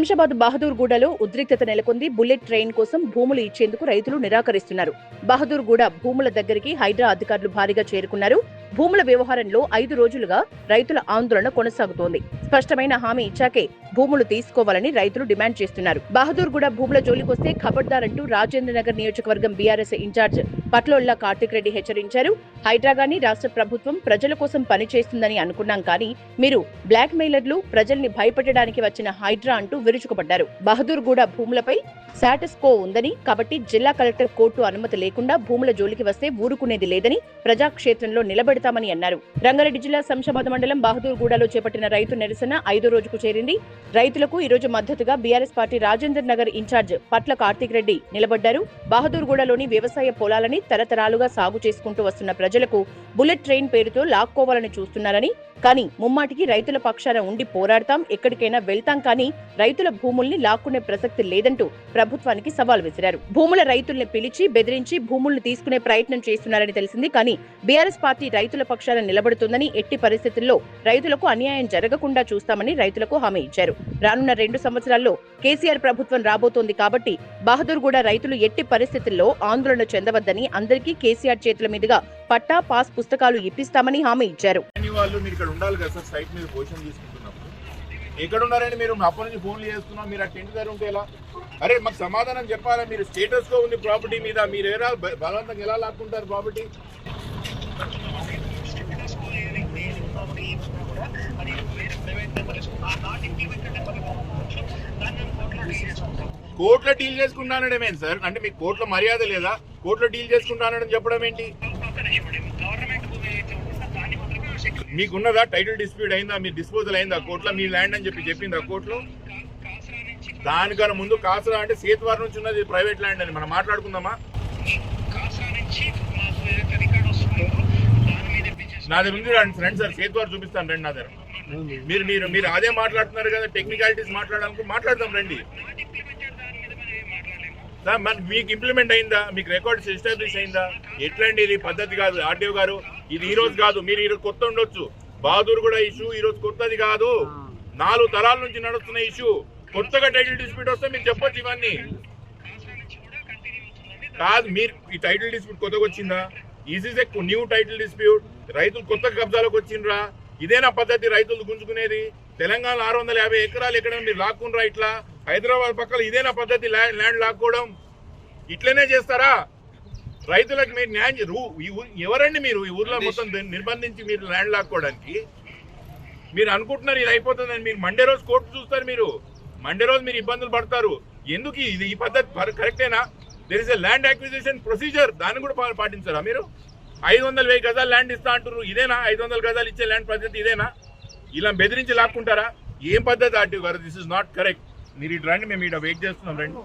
శంషాబాద్ బహదూర్గూడలో ఉద్రిక్తత నెలకొంది. Bullet train కోసం భూములు ఇచ్చేందుకు రైతులు నిరాకరిస్తున్నారు. బహదూర్గూడ భూముల దగ్గరికి హైడ్రా అధికారులు భారీగా చేరుకున్నారు. భూముల వ్యవహారంలో 5 రోజులుగా రైతుల ఆందోళన కొనసాగుతోంది. స్పష్టమైన హామీ ఇచ్చాకే భూములు తీసుకోవాలని రైతులు డిమాండ్ చేస్తున్నారు. బహదూర్గూడ భూముల జోలికొస్తే ఖబర్దార్ అంటూ రాజేంద్రనగర్ నియోజకవర్గం బీఆర్ఎస్ ఇన్ఛార్జ్ పట్లోళ్ల కార్తిక్ రెడ్డి హెచ్చరించారు. హైడ్రా గాని రాష్ట్ర ప్రభుత్వం ప్రజల కోసం పనిచేస్తుందని అనుకున్నాం కానీ మీరు బ్లాక్ మెయిలర్లు, ప్రజల్ని భయపెట్టడానికి వచ్చిన హైడ్రా అంటూ విరుచుకుపడ్డారు. బహదూర్గూడ భూములపై స్టాటస్ కో ఉందని, కాబట్టి జిల్లా కలెక్టర్ కోర్టు అనుమతి లేకుండా భూముల జోలికి వస్తే ఊరుకునేది లేదని ప్రజాక్షేత్రంలో నిలబెడతామని అన్నారు. రంగారెడ్డి జిల్లా శంషాబాద్ మండలం బహదూర్గూడలో చేపట్టిన రైతు నిరసన 5వ రోజుకు చేరింది. రైతులకు ఈ రోజు మద్దతుగా BRS party Rajender Nagar in charge Patla Karthik Reddy నిలబడ్డారు. బహదూర్గూడలోని వ్యవసాయ పొలాలని తరతరాలుగా సాగు చేసుకుంటూ వస్తున్న ప్రజలకు బుల్లెట్ ట్రైన్ పేరుతో లాక్కోవాలని చూస్తున్నారని, కానీ ముమ్మాటికి రైతుల పక్షాన ఉండి పోరాడతాం, ఎక్కడికైనా వెళ్తాం, కానీ రైతుల భూముల్ని లాక్కునే ప్రసక్తి లేదంటూ ప్రభుత్వానికి సవాల్ విసిరారు. భూముల రైతుల్ని పిలిచి బెదిరించి భూముల్ని తీసుకునే ప్రయత్నం చేస్తున్నారని తెలిసింది. కానీ బీఆర్ఎస్ పార్టీ రైతుల పక్షాన నిలబడుతుందని, ఎట్టి పరిస్థితుల్లో రైతులకు అన్యాయం జరగకుండా చూస్తామని రైతులకు హామీ ఇచ్చారు. రానున్న 2 సంవత్సరాల్లో కేసీఆర్ ప్రభుత్వం రాబోతోంది కాబట్టి బహదూర్గూడ రైతులు ఎట్టి పరిస్థితుల్లో ఆందోళన చెందవద్దని, అందరికీ కేసీఆర్ చేతుల మీదుగా పట్టా, పాస్ పుస్తకాలు ఇప్పిస్తామని హామీ ఇచ్చారు. ఎక్కడ ఉన్నారని మీరు అప్పటి నుంచి ఫోన్లు చేస్తున్నాం, మీరు ఆ టెంట్ దగ్గర ఉంటే ఎలా? అరే మాకు సమాధానం చెప్పాలా. మీరు స్టేటస్ గా ఉంది ప్రాపర్టీ మీద, మీరు ఎలా బలవంతంగా ఎలా లాక్కుంటారు ప్రాపర్టీ? కోర్టులో డీల్ చేసుకుంటానడం ఏంటి సార్? అంటే మీకు కోర్టులో మర్యాద లేదా? కోర్టులో డీల్ చేసుకుంటానని చెప్పడం ఏంటి? మీకున్నదా టైటిల్ డిస్ప్యూట్ అయిందా? మీ డిస్పోజల్ అయిందా కోర్టులో? మీ ల్యాండ్ అని చెప్పిందా కోర్టులో? దానికన్నా ముందు కాసరా అంటే సేతువారి నుంచి ఉన్నది ప్రైవేట్ ల్యాండ్ అని మనం మాట్లాడుకుందామా? నా దగ్గర ఉంది రండి సార్, సేతువారు చూపిస్తాను రండి నా దగ్గర. మీరు అదే మాట్లాడుతున్నారు కదా, టెక్నికాలిటీస్ మాట్లాడాలకు మాట్లాడదాం రండి సార్. మీకు ఇంప్లిమెంట్ అయిందా? మీకు రికార్డ్స్ ఎస్టాబ్లిష్ అయిందా? ఎట్లండి? ఇది పద్ధతి కాదు ఆర్డీఓ గారు. ఇది ఈ రోజు కాదు, మీరు ఈరోజు కొత్త ఉండొచ్చు. బహదూర్ కూడా ఇష్యూ ఈ రోజు కొత్తది కాదు, 4 తరాల నుంచి నడుస్తున్న ఇష్యూ. కొత్తగా టైటిల్ డిస్ప్యూట్ వస్తే మీరు చెప్పొచ్చు ఇవన్నీ కాదు. మీరు ఈ టైటిల్ డిస్ప్యూట్ కొత్తగా వచ్చిందా? Is is a new title dispute. రైతులు కొత్త కబ్జాలకు వచ్చిండ్రా? ఇదేనా పద్ధతి రైతులు గుంజుకునేది? తెలంగాణలో 650 ఎకరాలు ఎక్కడ మీరు లాక్కుండ్రా? ఇట్లా హైదరాబాద్ పక్కన ఇదేనా పద్ధతి ల్యాండ్ లాక్కోవడం? ఇట్లనే చేస్తారా రైతులకు? మీరు న్యాయం ఎవరండి మీరు? ఈ ఊర్లో మొత్తం నిర్బంధించి మీరు ల్యాండ్ లాక్కోవడానికి మీరు అనుకుంటున్నారు ఇది అయిపోతుందని. మీరు మండే రోజు కోర్టు చూస్తారు, మీరు మండే రోజు మీరు ఇబ్బందులు పడతారు. ఎందుకు ఇది? ఈ పద్ధతి కరెక్టేనా? There is a land acquisition procedure, దాన్ని కూడా పాటించారా మీరు? 500,000 గజాలు ల్యాండ్ ఇస్తా అంటారు, ఇదేనా? 500 గజాలు ఇచ్చే ల్యాండ్ పద్ధతి ఇదేనా? ఇలా బెదిరించి లాక్కుంటారా? ఏం పద్ధతి ఆర్టీఓ గారు? This is not correct. మీరు ఇటు రండి, మేము ఇక్కడ వెయిట్ చేస్తున్నాం రండి.